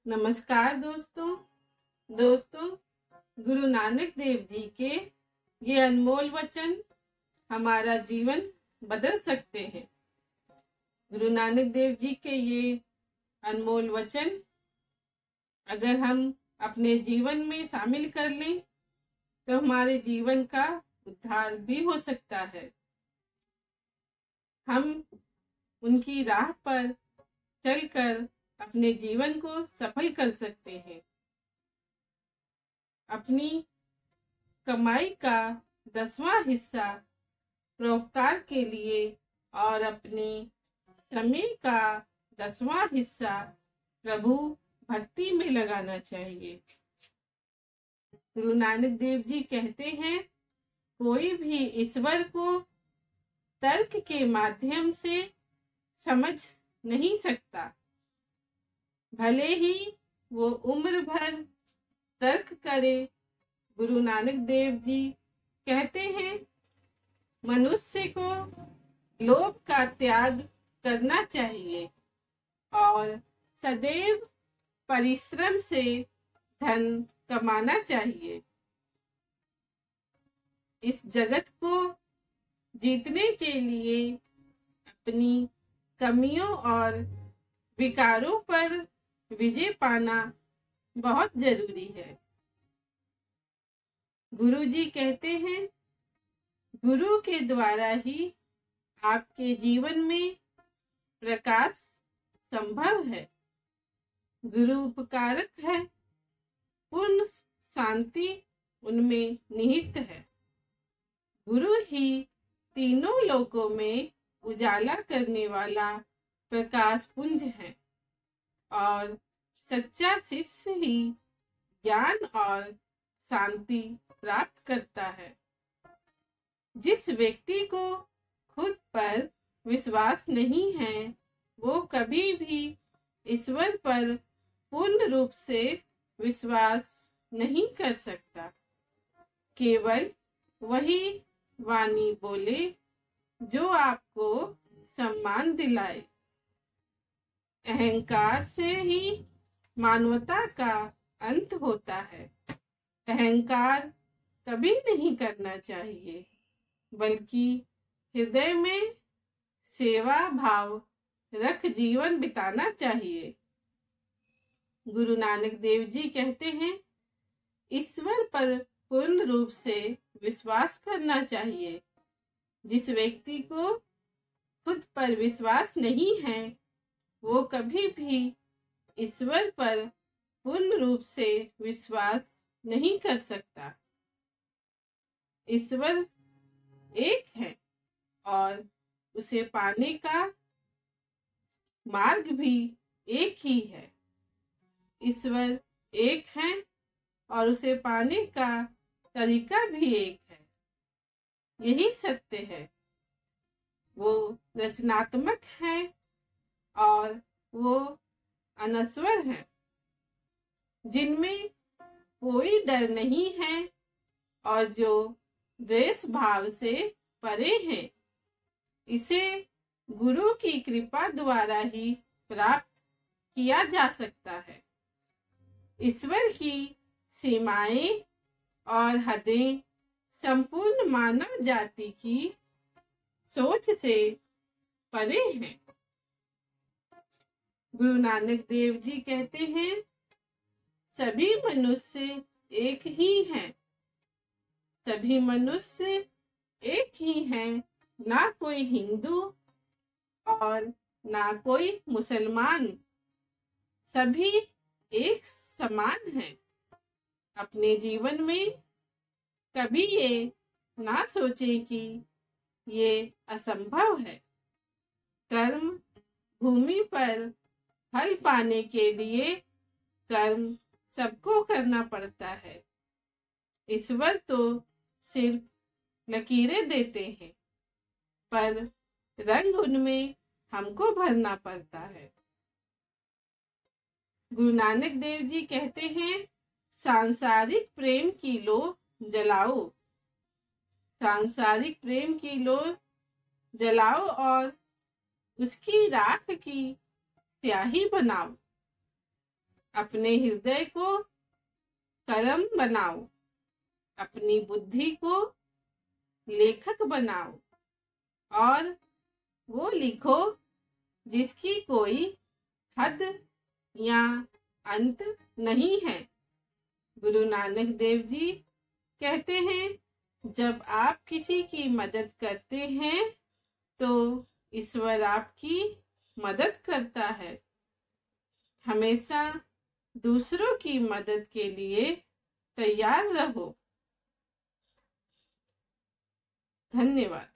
नमस्कार दोस्तों गुरु नानक देव जी के ये अनमोल वचन हमारा जीवन बदल सकते हैं। गुरु नानक देव जी के ये अनमोल वचन अगर हम अपने जीवन में शामिल कर लें तो हमारे जीवन का उद्धार भी हो सकता है। हम उनकी राह पर चलकर अपने जीवन को सफल कर सकते हैं। अपनी कमाई का 10वां हिस्सा परोपकार के लिए और अपने समय का 10वां हिस्सा प्रभु भक्ति में लगाना चाहिए। गुरु नानक देव जी कहते हैं, कोई भी ईश्वर को तर्क के माध्यम से समझ नहीं सकता, भले ही वो उम्र भर तर्क करे। गुरु नानक देव जी कहते हैं, मनुष्य को लोभ का त्याग करना चाहिए और सदैव परिश्रम से धन कमाना चाहिए। इस जगत को जीतने के लिए अपनी कमियों और विकारों पर विजय पाना बहुत जरूरी है। गुरु जी कहते हैं, गुरु के द्वारा ही आपके जीवन में प्रकाश संभव है। गुरु उपकारक है, पूर्ण शांति उनमें निहित है। गुरु ही तीनों लोकों में उजाला करने वाला प्रकाश पुंज है और सच्चा शिष्य ही ज्ञान और शांति प्राप्त करता है। जिस व्यक्ति को खुद पर विश्वास नहीं है, वो कभी भी ईश्वर पर पूर्ण रूप से विश्वास नहीं कर सकता। केवल वही वाणी बोले जो आपको सम्मान दिलाए। अहंकार से ही मानवता का अंत होता है। अहंकार कभी नहीं करना चाहिए, बल्कि हृदय में सेवा भाव रख जीवन बिताना चाहिए। गुरु नानक देव जी कहते हैं, ईश्वर पर पूर्ण रूप से विश्वास करना चाहिए। जिस व्यक्ति को खुद पर विश्वास नहीं है, वो कभी भी ईश्वर पर पूर्ण रूप से विश्वास नहीं कर सकता। ईश्वर एक है और उसे पाने का मार्ग भी एक ही है। ईश्वर एक है और उसे पाने का तरीका भी एक है। यही सत्य है। वो रचनात्मक है और वो अनश्वर है, जिनमें कोई डर नहीं है और जो द्वेष भाव से परे हैं। इसे गुरु की कृपा द्वारा ही प्राप्त किया जा सकता है। ईश्वर की सीमाएं और हदें संपूर्ण मानव जाति की सोच से परे हैं। गुरु नानक देव जी कहते हैं, सभी मनुष्य एक ही हैं। सभी मनुष्य एक ही हैं, ना कोई हिंदू और ना कोई मुसलमान। सभी एक समान हैं। अपने जीवन में कभी ये ना सोचें कि ये असंभव है। कर्म भूमि पर फल पाने के लिए कर्म सबको करना पड़ता है। ईश्वर तो सिर्फ लकीरें देते हैं, पर रंग उनमें हमको भरना पड़ता है। गुरु नानक देव जी कहते हैं, सांसारिक प्रेम की लो जलाओ। सांसारिक प्रेम की लो जलाओ और उसकी राख की स्याही बनाओ। अपने हृदय को कलम बनाओ, अपनी बुद्धि को लेखक बनाओ और वो लिखो जिसकी कोई हद या अंत नहीं है। गुरु नानक देव जी कहते हैं, जब आप किसी की मदद करते हैं तो ईश्वर आपकी मदद करता है। हमेशा दूसरों की मदद के लिए तैयार रहो। धन्यवाद।